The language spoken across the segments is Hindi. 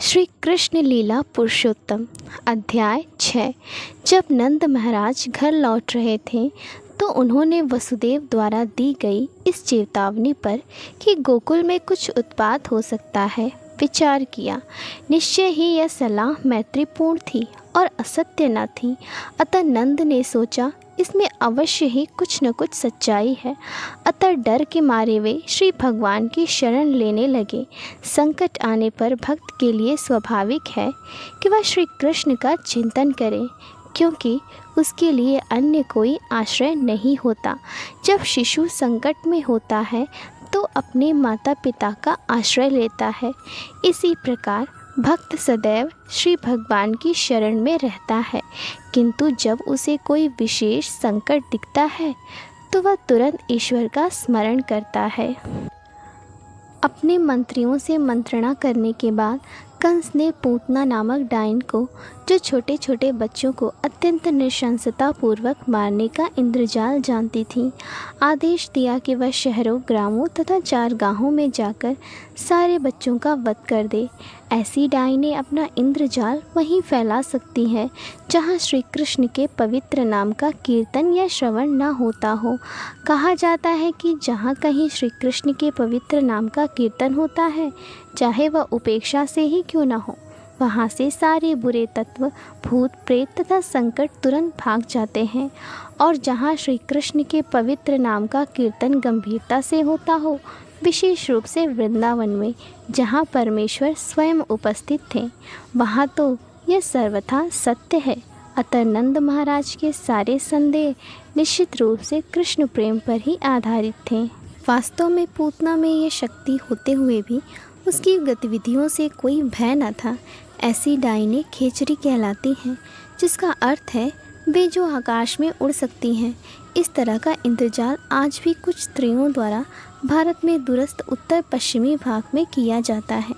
श्री कृष्ण लीला पुरुषोत्तम अध्याय 6। जब नंद महाराज घर लौट रहे थे तो उन्होंने वसुदेव द्वारा दी गई इस चेतावनी पर कि गोकुल में कुछ उत्पात हो सकता है विचार किया। निश्चय ही यह सलाह मैत्रीपूर्ण थी और असत्य न थी। अतः नंद ने सोचा इसमें अवश्य ही कुछ न कुछ सच्चाई है। अतः डर के मारे वे श्री भगवान की शरण लेने लगे। संकट आने पर भक्त के लिए स्वाभाविक है कि वह श्री कृष्ण का चिंतन करे, क्योंकि उसके लिए अन्य कोई आश्रय नहीं होता। जब शिशु संकट में होता है तो अपने माता पिता का आश्रय लेता है। इसी प्रकार भक्त सदैव श्री भगवान की शरण में रहता है, किंतु जब उसे कोई विशेष संकट दिखता है तो वह तुरंत ईश्वर का स्मरण करता है। अपने मंत्रियों से मंत्रणा करने के बाद कंस ने पूतना नामक डायन को, जो छोटे छोटे बच्चों को अत्यंत नृशंसतापूर्वक मारने का इंद्रजाल जानती थी, आदेश दिया कि वह शहरों, ग्रामों तथा चारगाहों में जाकर सारे बच्चों का वध कर दे। ऐसी डायनें अपना इंद्रजाल वहीं फैला सकती है जहाँ श्री कृष्ण के पवित्र नाम का कीर्तन या श्रवण न होता हो। कहा जाता है कि जहाँ कहीं श्री कृष्ण के पवित्र नाम का कीर्तन होता है, चाहे वह उपेक्षा से ही क्यों न हो, वहाँ से सारे बुरे तत्व, भूत प्रेत तथा संकट तुरंत भाग जाते हैं। और जहाँ श्री कृष्ण के पवित्र नाम का कीर्तन गंभीरता से होता हो, विशेष रूप से वृंदावन में जहाँ परमेश्वर स्वयं उपस्थित थे, वहाँ तो यह सर्वथा सत्य है। अतः नंद महाराज के सारे संदेह निश्चित रूप से कृष्ण प्रेम पर ही आधारित थे। वास्तव में पूतना में ये शक्ति होते हुए भी उसकी गतिविधियों से कोई भय न था। ऐसी डायनें खेचरी कहलाती हैं, जिसका अर्थ है वे जो आकाश में उड़ सकती हैं। इस तरह का इंद्रजाल आज भी कुछ स्त्रियों द्वारा भारत में दूरस्थ उत्तर पश्चिमी भाग में किया जाता है।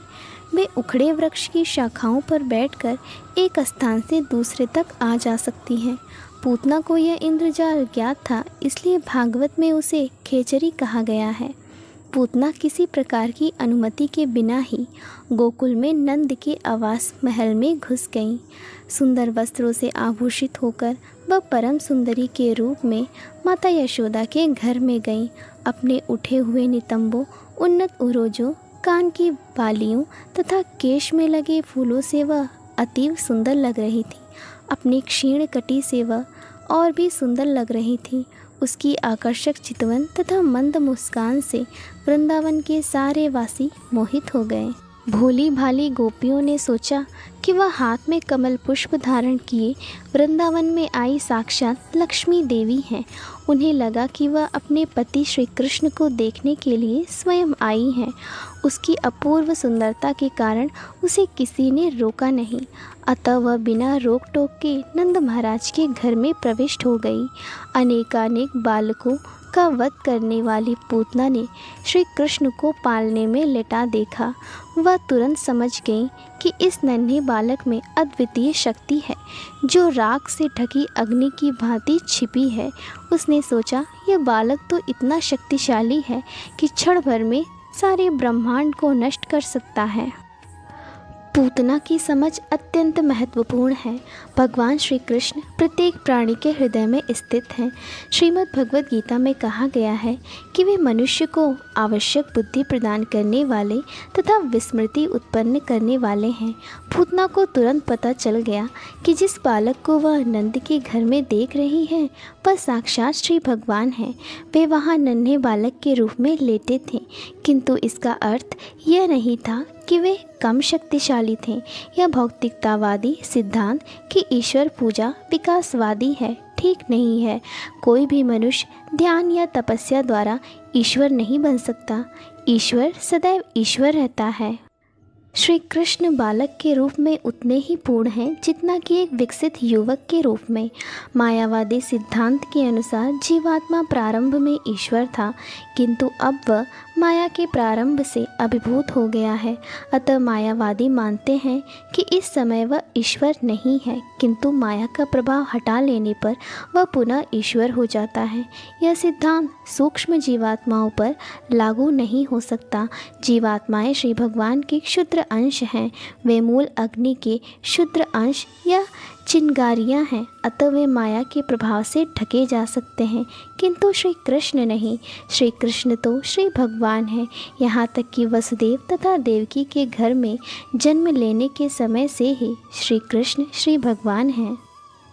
वे उखड़े वृक्ष की शाखाओं पर बैठकर एक स्थान से दूसरे तक आ जा सकती हैं। पूतना को यह इंद्रजाल ज्ञात था, इसलिए भागवत में उसे खेचरी कहा गया है। पूतना किसी प्रकार की अनुमति के बिना ही गोकुल में नंद के आवास महल में घुस गईं। सुंदर वस्त्रों से आभूषित होकर वह परम सुंदरी के रूप में माता यशोदा के घर में गईं। अपने उठे हुए नितंबों, उन्नत उरोजों, कान की बालियों तथा केश में लगे फूलों से वह अतीव सुंदर लग रही थी। अपनी क्षीण कटी से वह और भी सुंदर लग रही थी। उसकी आकर्षक चितवन तथा मंद मुस्कान से वृंदावन के सारे वासी मोहित हो गए। भोली भाली गोपियों ने सोचा कि वह हाथ में कमल पुष्प धारण किए वृंदावन में आई साक्षात लक्ष्मी देवी हैं। उन्हें लगा कि वह अपने पति श्री कृष्ण को देखने के लिए स्वयं आई हैं। उसकी अपूर्व सुंदरता के कारण उसे किसी ने रोका नहीं, अतः वह बिना रोक टोक के नंद महाराज के घर में प्रविष्ट हो गई। अनेकानेक बालकों का वध करने वाली पूतना ने श्री कृष्ण को पालने में लेटा देखा। वह तुरंत समझ गई कि इस नन्हे बालक में अद्वितीय शक्ति है, जो राख से ढकी अग्नि की भांति छिपी है। उसने सोचा, यह बालक तो इतना शक्तिशाली है कि क्षण भर में सारे ब्रह्मांड को नष्ट कर सकता है। पूतना की समझ अत्यंत महत्वपूर्ण है। भगवान श्री कृष्ण प्रत्येक प्राणी के हृदय में स्थित हैं। श्रीमद् भगवद गीता में कहा गया है कि वे मनुष्य को आवश्यक बुद्धि प्रदान करने वाले तथा विस्मृति उत्पन्न करने वाले हैं। पूतना को तुरंत पता चल गया कि जिस बालक को वह नंद के घर में देख रही है वह साक्षात श्री भगवान हैं। वे वहाँ नन्हे बालक के रूप में लेटे थे, किंतु इसका अर्थ यह नहीं था कि वे कम शक्तिशाली थे। यह भौतिकतावादी सिद्धांत कि ईश्वर पूजा विकासवादी है, ठीक नहीं है। कोई भी मनुष्य ध्यान या तपस्या द्वारा ईश्वर नहीं बन सकता। ईश्वर सदैव ईश्वर रहता है। श्री कृष्ण बालक के रूप में उतने ही पूर्ण हैं जितना कि एक विकसित युवक के रूप में। मायावादी सिद्धांत के अनुसार जीवात्मा प्रारंभ में ईश्वर था, किंतु अब वह माया के प्रारंभ से अभिभूत हो गया है। अतः मायावादी मानते हैं कि इस समय वह ईश्वर नहीं है, किंतु माया का प्रभाव हटा लेने पर वह पुनः ईश्वर हो जाता है। यह सिद्धांत सूक्ष्म जीवात्माओं पर लागू नहीं हो सकता। जीवात्माएं श्री भगवान की क्षुद्र अंश हैं, वे मूल अग्नि के क्षुद्र अंश या चिंगारियाँ हैं, अतः वे माया के प्रभाव से ढके जा सकते हैं, किंतु श्री कृष्ण नहीं। श्री कृष्ण तो श्री भगवान हैं। यहाँ तक कि वसुदेव तथा देवकी के घर में जन्म लेने के समय से ही श्री कृष्ण श्री भगवान हैं।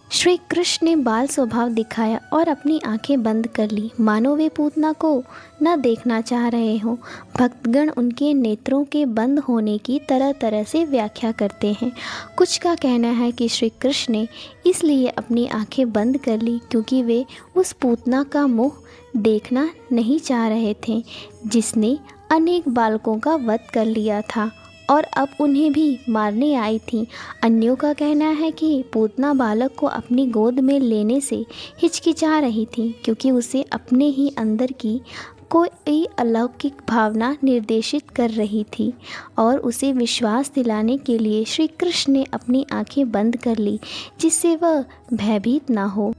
श्री कृष्ण ने बाल स्वभाव दिखाया और अपनी आंखें बंद कर ली, मानो वे पूतना को न देखना चाह रहे हों। भक्तगण उनके नेत्रों के बंद होने की तरह तरह से व्याख्या करते हैं। कुछ का कहना है कि श्री कृष्ण ने इसलिए अपनी आंखें बंद कर ली क्योंकि वे उस पूतना का मुँह देखना नहीं चाह रहे थे जिसने अनेक बालकों का वध कर लिया था और अब उन्हें भी मारने आई थी। अन्यों का कहना है कि पूतना बालक को अपनी गोद में लेने से हिचकिचा रही थी क्योंकि उसे अपने ही अंदर की कोई अलौकिक भावना निर्देशित कर रही थी और उसे विश्वास दिलाने के लिए श्री कृष्ण ने अपनी आंखें बंद कर ली जिससे वह भयभीत ना हो।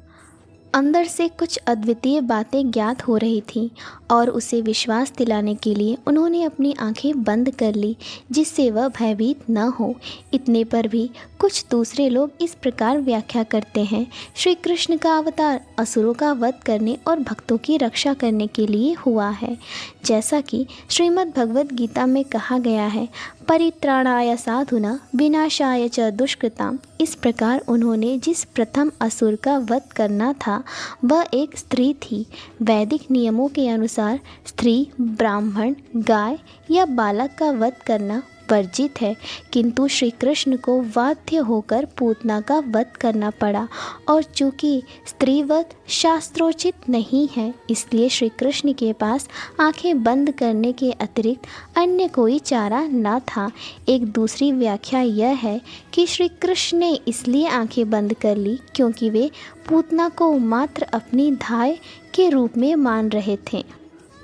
अंदर से कुछ अद्वितीय बातें ज्ञात हो रही थीं और उसे विश्वास दिलाने के लिए उन्होंने अपनी आंखें बंद कर ली जिससे वह भयभीत न हो। इतने पर भी कुछ दूसरे लोग इस प्रकार व्याख्या करते हैं, श्री कृष्ण का अवतार असुरों का वध करने और भक्तों की रक्षा करने के लिए हुआ है। जैसा कि श्रीमद् भगवद गीता में कहा गया है, परित्राणाय साधुना विनाशाय च दुष्कृताम। इस प्रकार उन्होंने जिस प्रथम असुर का वध करना था वह एक स्त्री थी। वैदिक नियमों के अनुसार स्त्री, ब्राह्मण, गाय या बालक का वध करना वर्जित है, किंतु श्री कृष्ण को बाध्य होकर पूतना का वध करना पड़ा और चूँकि स्त्रीवध शास्त्रोचित नहीं है इसलिए श्री कृष्ण के पास आंखें बंद करने के अतिरिक्त अन्य कोई चारा न था। एक दूसरी व्याख्या यह है कि श्री कृष्ण ने इसलिए आंखें बंद कर ली क्योंकि वे पूतना को मात्र अपनी धाय के रूप में मान रहे थे।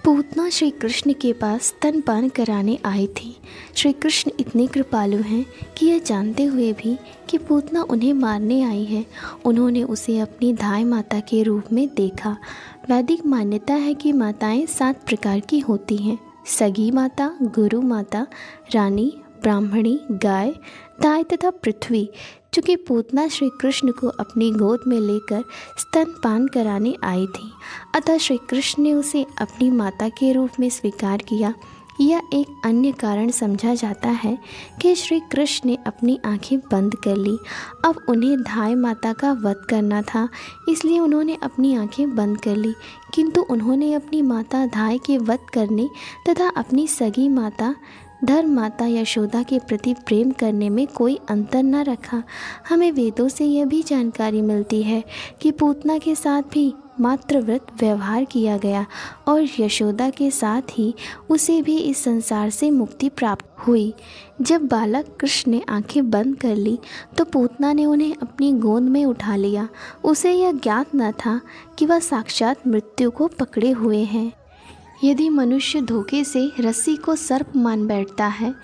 पूतना श्री कृष्ण के पास स्तनपान कराने आई थी। श्री कृष्ण इतने कृपालु हैं कि यह जानते हुए भी कि पूतना उन्हें मारने आई है, उन्होंने उसे अपनी धाय माता के रूप में देखा। वैदिक मान्यता है कि माताएं 7 प्रकार की होती हैं: सगी माता, गुरु माता, रानी, ब्राह्मणी, गाय, दाय तथा पृथ्वी। चूँकि पूतना श्री कृष्ण को अपनी गोद में लेकर स्तनपान कराने आई थी, अतः श्री कृष्ण ने उसे अपनी माता के रूप में स्वीकार किया। यह एक अन्य कारण समझा जाता है कि श्री कृष्ण ने अपनी आंखें बंद कर ली। अब उन्हें धाय माता का वध करना था, इसलिए उन्होंने अपनी आंखें बंद कर ली, किंतु उन्होंने अपनी माता धाय के वध करने तथा अपनी सगी माता धर्म माता यशोदा के प्रति प्रेम करने में कोई अंतर न रखा। हमें वेदों से यह भी जानकारी मिलती है कि पूतना के साथ भी मातृव्रत व्यवहार किया गया और यशोदा के साथ ही उसे भी इस संसार से मुक्ति प्राप्त हुई। जब बालक कृष्ण ने आंखें बंद कर ली तो पूतना ने उन्हें अपनी गोद में उठा लिया। उसे यह ज्ञात न था कि वह साक्षात मृत्यु को पकड़े हुए हैं। यदि मनुष्य धोखे से रस्सी को सर्प मान बैठता है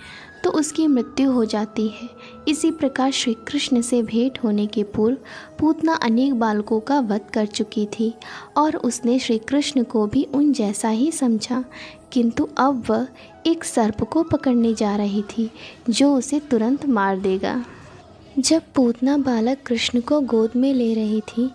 तो उसकी मृत्यु हो जाती है। इसी प्रकार श्री कृष्ण से भेंट होने के पूर्व पूतना अनेक बालकों का वध कर चुकी थी और उसने श्री कृष्ण को भी उन जैसा ही समझा, किंतु अब वह एक सर्प को पकड़ने जा रही थी जो उसे तुरंत मार देगा। जब पूतना बालक कृष्ण को गोद में ले रही थी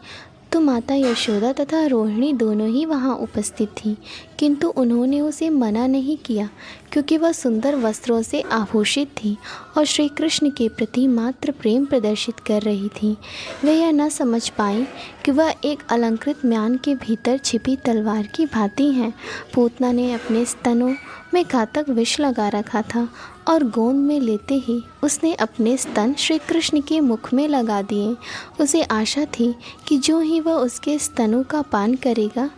तो माता यशोदा तथा रोहिणी दोनों ही वहां उपस्थित थीं, किंतु उन्होंने उसे मना नहीं किया क्योंकि वह सुंदर वस्त्रों से आभूषित थी और श्री कृष्ण के प्रति मात्र प्रेम प्रदर्शित कर रही थी। वे यह न समझ पाई कि वह एक अलंकृत म्यान के भीतर छिपी तलवार की भांति हैं। पूतना ने अपने स्तनों में घातक विष लगा रखा था और गोंद में लेते ही उसने अपने स्तन श्री कृष्ण के मुख में लगा दिए। उसे आशा थी कि जो ही वह उसके स्तनों का पान करेगा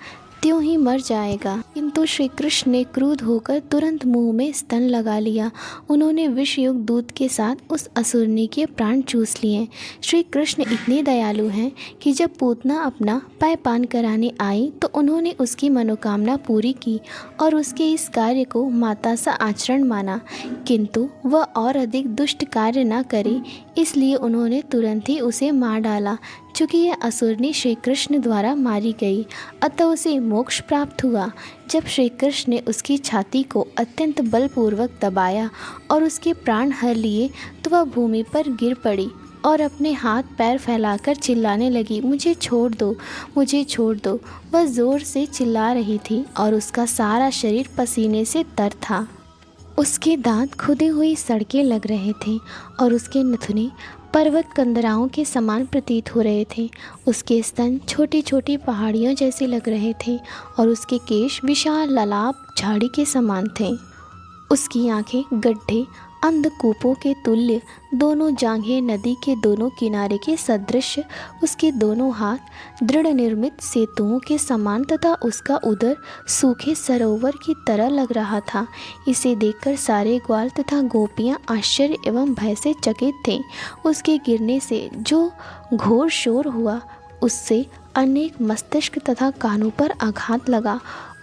त्यों ही मर जाएगा, किंतु श्री कृष्ण ने क्रुद्ध होकर तुरंत मुंह में स्तन लगा लिया। उन्होंने विषयुक्त दूध के साथ उस असुरनी के प्राण चूस लिए। श्री कृष्ण इतने दयालु हैं कि जब पूतना अपना पान कराने आई तो उन्होंने उसकी मनोकामना पूरी की और उसके इस कार्य को माता सा आचरण माना, किंतु वह और अधिक दुष्ट कार्य न करे इसलिए उन्होंने तुरंत ही उसे मार डाला। चूँकि यह असुरनी श्री कृष्ण द्वारा मारी गई, अतः उसे मोक्ष प्राप्त हुआ। जब श्री कृष्ण ने उसकी छाती को अत्यंत बलपूर्वक दबाया और उसके प्राण हर लिए तो वह भूमि पर गिर पड़ी और अपने हाथ पैर फैलाकर चिल्लाने लगी, मुझे छोड़ दो, मुझे छोड़ दो। वह ज़ोर से चिल्ला रही थी और उसका सारा शरीर पसीने से तर था। उसके दांत खुदी हुई सड़कें लग रहे थे और उसके नथुने पर्वत कंदराओं के समान प्रतीत हो रहे थे। उसके स्तन छोटी छोटी पहाड़ियों जैसे लग रहे थे और उसके केश विशाल लालाब झाड़ी के समान थे। उसकी आंखें गड्ढे अंधकूपों के तुल्य, दोनों जांघें नदी के दोनों किनारे के सदृश, उसके दोनों हाथ दृढ़ निर्मित सेतुओं के समान तथा उसका उदर सूखे सरोवर की तरह लग रहा था। इसे देखकर सारे ग्वाल तथा गोपियां आश्चर्य एवं भय से चकित थे। उसके गिरने से जो घोर शोर हुआ, उससे अनेक मस्तिष्क तथा कानों पर आघात लगा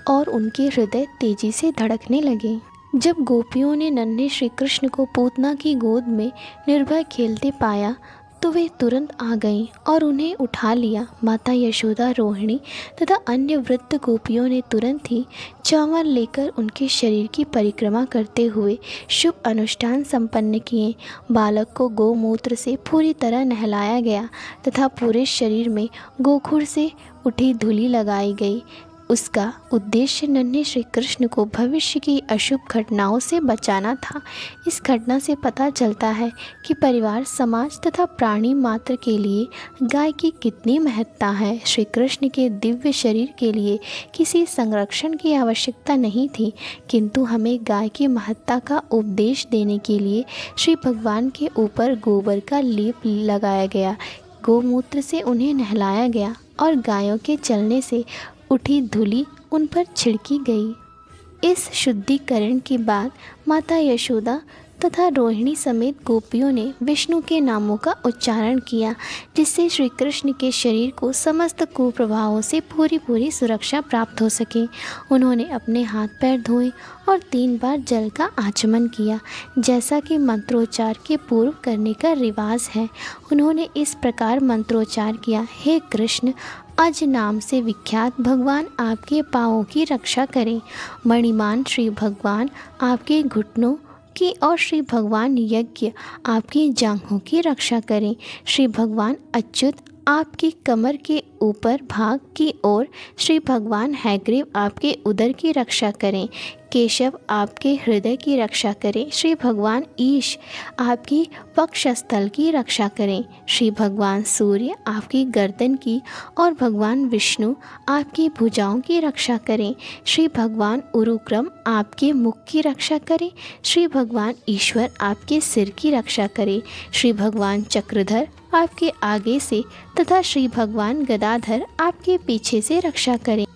और उनके हृदय तेजी से धड़कने लगे। जब गोपियों ने नन्हे श्री कृष्ण को पूतना की गोद में निर्भय खेलते पाया तो वे तुरंत आ गईं और उन्हें उठा लिया। माता यशोदा, रोहिणी तथा अन्य वृद्ध गोपियों ने तुरंत ही चावल लेकर उनके शरीर की परिक्रमा करते हुए शुभ अनुष्ठान संपन्न किए। बालक को गोमूत्र से पूरी तरह नहलाया गया तथा पूरे शरीर में गोखुर से उठी धूलि लगाई गई। उसका उद्देश्य नन्हे श्री कृष्ण को भविष्य की अशुभ घटनाओं से बचाना था। इस घटना से पता चलता है कि परिवार, समाज तथा प्राणी मात्र के लिए गाय की कितनी महत्ता है। श्री कृष्ण के दिव्य शरीर के लिए किसी संरक्षण की आवश्यकता नहीं थी, किंतु हमें गाय की महत्ता का उपदेश देने के लिए श्री भगवान के ऊपर गोबर का लेप लगाया गया, गोमूत्र से उन्हें नहलाया गया और गायों के चलने से उठी धूलि उन पर छिड़की गई। इस शुद्धिकरण के बाद माता यशोदा तथा रोहिणी समेत गोपियों ने विष्णु के नामों का उच्चारण किया, जिससे श्री कृष्ण के शरीर को समस्त कुप्रभावों से पूरी सुरक्षा प्राप्त हो सके। उन्होंने अपने हाथ पैर धोए और 3 बार जल का आचमन किया, जैसा कि मंत्रोच्चार के पूर्व करने का रिवाज है। उन्होंने इस प्रकार मंत्रोच्चार किया, हे कृष्ण, अज नाम से विख्यात भगवान आपके पाँवों की रक्षा करें। मणिमान श्री भगवान आपके घुटनों की और श्री भगवान यज्ञ आपकी जांघों की रक्षा करें। श्री भगवान अच्युत आपकी कमर के ऊपर भाग की ओर, श्री भगवान हैग्रीव आपके उदर की रक्षा करें। केशव आपके हृदय की रक्षा करें। श्री भगवान ईश आपकी वक्षस्थल की रक्षा करें। श्री भगवान सूर्य आपकी गर्दन की और भगवान विष्णु आपकी भुजाओं की रक्षा करें। श्री भगवान उरुक्रम आपके मुख की रक्षा करें। श्री भगवान ईश्वर आपके सिर की रक्षा करें। श्री भगवान चक्रधर आपके आगे से तथा श्री भगवान गदाधर आपके पीछे से रक्षा करें।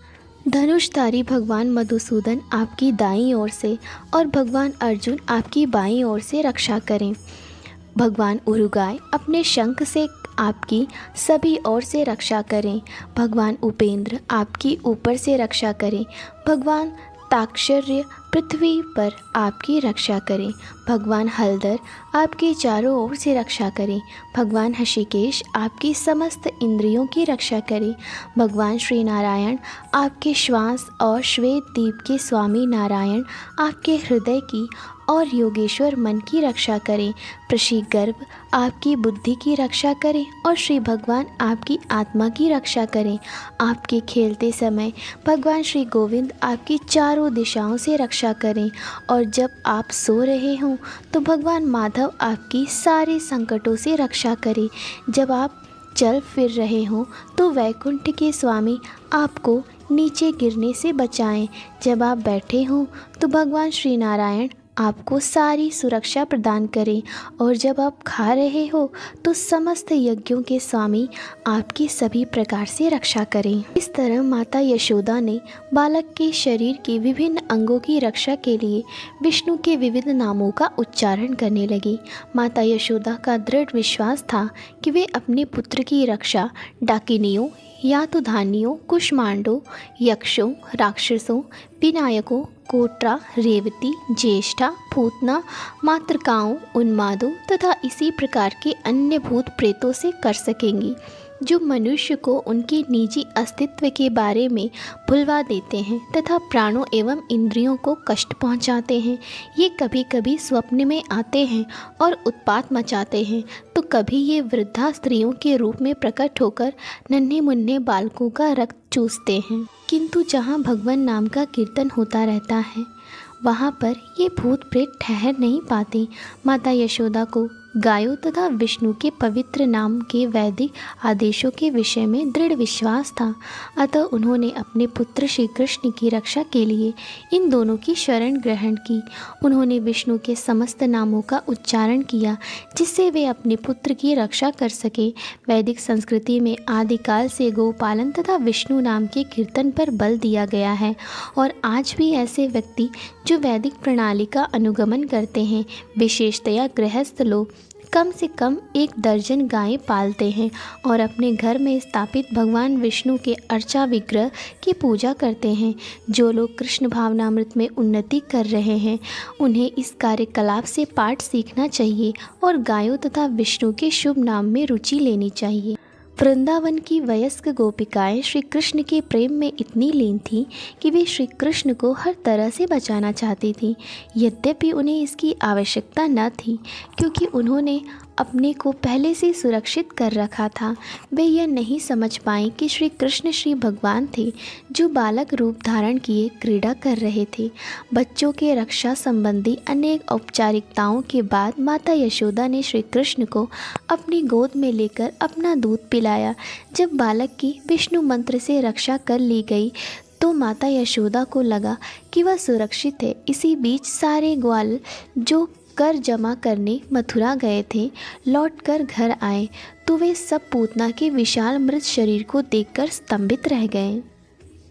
धनुषधारी भगवान मधुसूदन आपकी दाईं ओर से और भगवान अर्जुन आपकी बाईं ओर से रक्षा करें। भगवान उरुगाय अपने शंख से आपकी सभी ओर से रक्षा करें। भगवान उपेंद्र आपकी ऊपर से रक्षा करें। भगवान ताक्षर्य पृथ्वी पर आपकी रक्षा करें। भगवान हलधर आपके चारों ओर से रक्षा करें। भगवान हषिकेश आपकी समस्त इंद्रियों की रक्षा करें। भगवान श्री नारायण आपके श्वास और श्वेत दीप के स्वामी नारायण आपके हृदय की और योगेश्वर मन की रक्षा करें। प्रशीक गर्भ आपकी बुद्धि की रक्षा करें और श्री भगवान आपकी आत्मा की रक्षा करें। आपके खेलते समय भगवान श्री गोविंद आपकी चारों दिशाओं से रक्षा करें और जब आप सो रहे हों तो भगवान माधव आपकी सारे संकटों से रक्षा करें। जब आप चल फिर रहे हों तो वैकुंठ के स्वामी आपको नीचे गिरने से बचाएं। जब आप बैठे हों तो भगवान श्री नारायण आपको सारी सुरक्षा प्रदान करें और जब आप खा रहे हो तो समस्त यज्ञों के स्वामी आपकी सभी प्रकार से रक्षा करें। इस तरह माता यशोदा ने बालक के शरीर के विभिन्न अंगों की रक्षा के लिए विष्णु के विविध नामों का उच्चारण करने लगी। माता यशोदा का दृढ़ विश्वास था कि वे अपने पुत्र की रक्षा डाकिनियों, यातुधानियों, कुष्मांडों, यक्षों, राक्षसों, विनायकों, कोट्रा, रेवती, ज्येष्ठा, पूतना, मातृकाओं, उन्मादों तथा इसी प्रकार के अन्य भूत प्रेतों से कर सकेंगी। जो मनुष्य को उनके निजी अस्तित्व के बारे में भुलवा देते हैं तथा प्राणों एवं इंद्रियों को कष्ट पहुंचाते हैं। ये कभी कभी स्वप्न में आते हैं और उत्पात मचाते हैं, तो कभी ये वृद्धा स्त्रियों के रूप में प्रकट होकर नन्हे मुन्ने बालकों का रक्त चूसते हैं। किंतु जहाँ भगवान नाम का कीर्तन होता रहता है, वहाँ पर ये भूत प्रेत ठहर नहीं पाते। माता यशोदा को गायों तथा विष्णु के पवित्र नाम के वैदिक आदेशों के विषय में दृढ़ विश्वास था, अतः उन्होंने अपने पुत्र श्री कृष्ण की रक्षा के लिए इन दोनों की शरण ग्रहण की। उन्होंने विष्णु के समस्त नामों का उच्चारण किया, जिससे वे अपने पुत्र की रक्षा कर सके। वैदिक संस्कृति में आदिकाल से गोपालन तथा विष्णु नाम के कीर्तन पर बल दिया गया है, और आज भी ऐसे व्यक्ति जो वैदिक प्रणाली का अनुगमन करते हैं, विशेषतया गृहस्थ लोग, कम से कम 1 दर्जन गायें पालते हैं और अपने घर में स्थापित भगवान विष्णु के अर्चा विग्रह की पूजा करते हैं। जो लोग कृष्ण भावनामृत में उन्नति कर रहे हैं, उन्हें इस कार्यकलाप से पाठ सीखना चाहिए और गायों तथा विष्णु के शुभ नाम में रुचि लेनी चाहिए। वृंदावन की वयस्क गोपिकाएं श्री कृष्ण के प्रेम में इतनी लीन थीं कि वे श्री कृष्ण को हर तरह से बचाना चाहती थीं। यद्यपि उन्हें इसकी आवश्यकता न थी, क्योंकि उन्होंने अपने को पहले से सुरक्षित कर रखा था। वे यह नहीं समझ पाएं कि श्री कृष्ण श्री भगवान थे, जो बालक रूप धारण किए क्रीड़ा कर रहे थे। बच्चों के रक्षा संबंधी अनेक औपचारिकताओं के बाद माता यशोदा ने श्री कृष्ण को अपनी गोद में लेकर अपना दूध पिलाया। जब बालक की विष्णु मंत्र से रक्षा कर ली गई, तो माता यशोदा को लगा कि वह सुरक्षित है। इसी बीच सारे ग्वाल जो कर जमा करने मथुरा गए थे, लौटकर घर आए तो वे सब पूतना के विशाल मृत शरीर को देखकर स्तंभित रह गए।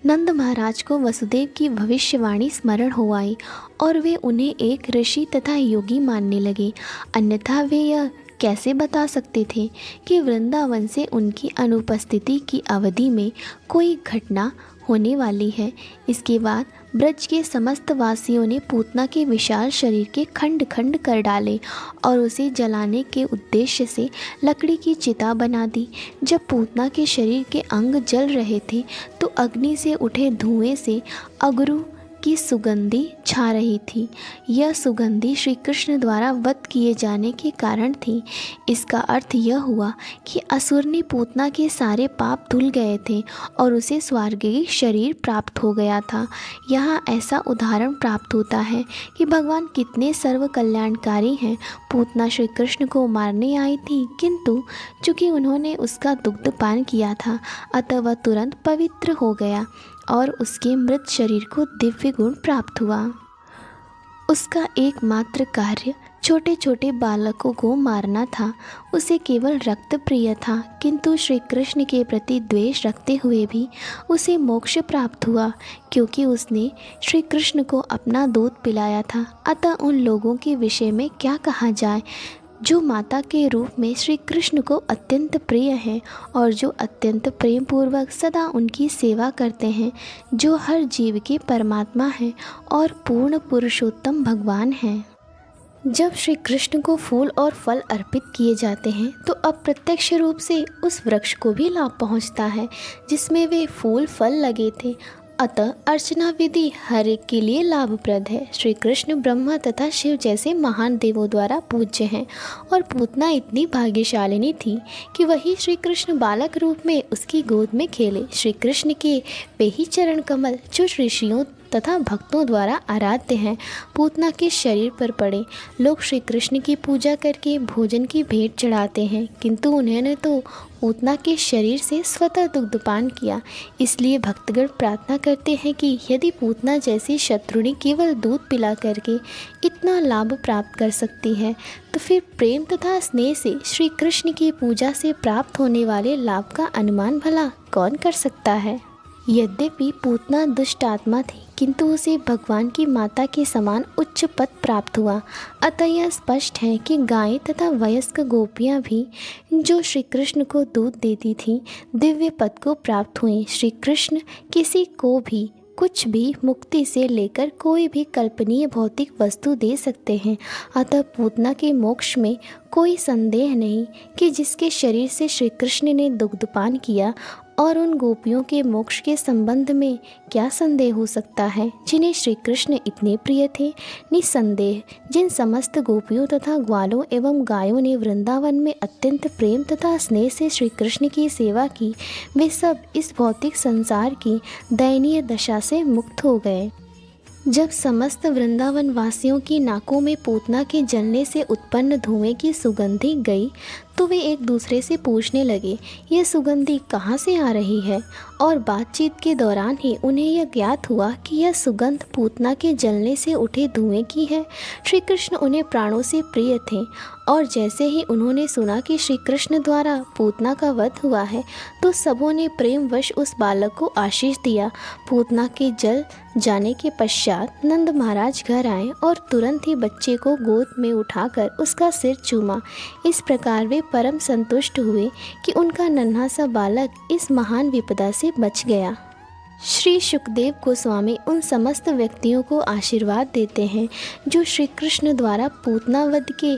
नंद महाराज को वसुदेव की भविष्यवाणी स्मरण हो आई और वे उन्हें एक ऋषि तथा योगी मानने लगे, अन्यथा वे यह कैसे बता सकते थे कि वृंदावन से उनकी अनुपस्थिति की अवधि में कोई घटना होने वाली है। इसके बाद ब्रज के समस्त वासियों ने पूतना के विशाल शरीर के खंड खंड कर डाले और उसे जलाने के उद्देश्य से लकड़ी की चिता बना दी। जब पूतना के शरीर के अंग जल रहे थे, तो अग्नि से उठे धुएं से अगरू की सुगंधी छा रही थी। यह सुगंधी श्री कृष्ण द्वारा वध किए जाने के कारण थी। इसका अर्थ यह हुआ कि असुरनी पूतना के सारे पाप धुल गए थे और उसे स्वर्गीय शरीर प्राप्त हो गया था। यहाँ ऐसा उदाहरण प्राप्त होता है कि भगवान कितने सर्व कल्याणकारी हैं। पूतना श्री कृष्ण को मारने आई थी, किंतु चूँकि उन्होंने उसका दुग्ध पान किया था, अतः वह तुरंत पवित्र हो गया और उसके मृत शरीर को दिव्य गुण प्राप्त हुआ। उसका एकमात्र कार्य छोटे छोटे बालकों को मारना था। उसे केवल रक्त प्रिय था, किंतु श्री कृष्ण के प्रति द्वेष रखते हुए भी उसे मोक्ष प्राप्त हुआ, क्योंकि उसने श्री कृष्ण को अपना दूध पिलाया था। अतः उन लोगों के विषय में क्या कहा जाए जो माता के रूप में श्री कृष्ण को अत्यंत प्रिय हैं और जो अत्यंत प्रेम पूर्वक सदा उनकी सेवा करते हैं, जो हर जीव के परमात्मा हैं और पूर्ण पुरुषोत्तम भगवान हैं। जब श्री कृष्ण को फूल और फल अर्पित किए जाते हैं, तो अप्रत्यक्ष रूप से उस वृक्ष को भी लाभ पहुंचता है जिसमें वे फूल फल लगे थे। अतः अर्चना विधि हर एक के लिए लाभप्रद है। श्री कृष्ण ब्रह्मा तथा शिव जैसे महान देवों द्वारा पूज्य हैं और पूतना इतनी भाग्यशालिनी थी कि वही श्री कृष्ण बालक रूप में उसकी गोद में खेले। श्री कृष्ण के वे ही चरण कमल जो ऋषियों तथा भक्तों द्वारा आराध्य हैं, पूतना के शरीर पर पड़े। लोग श्री कृष्ण की पूजा करके भोजन की भेंट चढ़ाते हैं, किंतु उन्होंने तो पूतना के शरीर से स्वतः दुग्धपान किया। इसलिए भक्तगण प्रार्थना करते हैं कि यदि पूतना जैसी शत्रुणी केवल दूध पिला करके इतना लाभ प्राप्त कर सकती है, तो फिर प्रेम तथा स्नेह से श्री कृष्ण की पूजा से प्राप्त होने वाले लाभ का अनुमान भला कौन कर सकता है। यद्यपि पूतना दुष्ट आत्मा थी, किंतु उसे भगवान की माता के समान उच्च पद प्राप्त हुआ। अतः यह स्पष्ट है कि गायें तथा वयस्क गोपियाँ भी जो श्री कृष्ण को दूध देती थीं, दिव्य पद को प्राप्त हुई। श्री कृष्ण किसी को भी कुछ भी मुक्ति से लेकर कोई भी कल्पनीय भौतिक वस्तु दे सकते हैं। अतः पूतना के मोक्ष में कोई संदेह नहीं कि जिसके शरीर से श्री कृष्ण ने दुग्धपान किया, और उन गोपियों के मोक्ष के संबंध में क्या संदेह हो सकता है जिन्हें श्री कृष्ण इतने प्रिय थे। निसंदेह जिन समस्त गोपियों तथा ग्वालों एवं गायों ने वृंदावन में अत्यंत प्रेम तथा स्नेह से श्री कृष्ण की सेवा की, वे सब इस भौतिक संसार की दयनीय दशा से मुक्त हो गए। जब समस्त वृंदावन वासियों की नाकों में पूतना के जलने से उत्पन्न धुएं की सुगंधी गई, तो वे एक दूसरे से पूछने लगे, यह सुगंधी कहाँ से आ रही है। और बातचीत के दौरान ही उन्हें यह ज्ञात हुआ कि यह सुगंध पूतना के जलने से उठे धुएं की है। श्री कृष्ण उन्हें प्राणों से प्रिय थे, और जैसे ही उन्होंने सुना कि श्री कृष्ण द्वारा पूतना का वध हुआ है, तो सबों ने प्रेमवश उस बालक को आशीष दिया। पूतना के जल जाने के पश्चात नंद महाराज घर आए और तुरंत ही बच्चे को गोद में उठाकर उसका सिर चूमा। इस प्रकार वे परम संतुष्ट हुए कि उनका नन्हा सा बालक इस महान विपदा से बच गया। श्री सुखदेव गोस्वामी उन समस्त व्यक्तियों को आशीर्वाद देते हैं जो श्री कृष्ण द्वारा पूतनावध के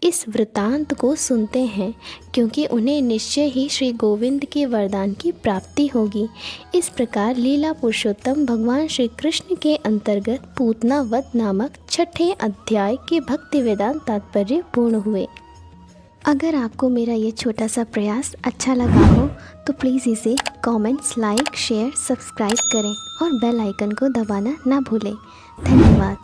इस वृतांत को सुनते हैं, क्योंकि उन्हें निश्चय ही श्री गोविंद के वरदान की प्राप्ति होगी। इस प्रकार लीला पुरुषोत्तम भगवान श्री कृष्ण के अंतर्गत पूतनावध नामक छठे अध्याय के भक्ति वेदांत तात्पर्य पूर्ण हुए। अगर आपको मेरा ये छोटा सा प्रयास अच्छा लगा हो तो प्लीज़ इसे कमेंट्स, लाइक, शेयर, सब्सक्राइब करें और बेल आइकन को दबाना ना भूलें। धन्यवाद।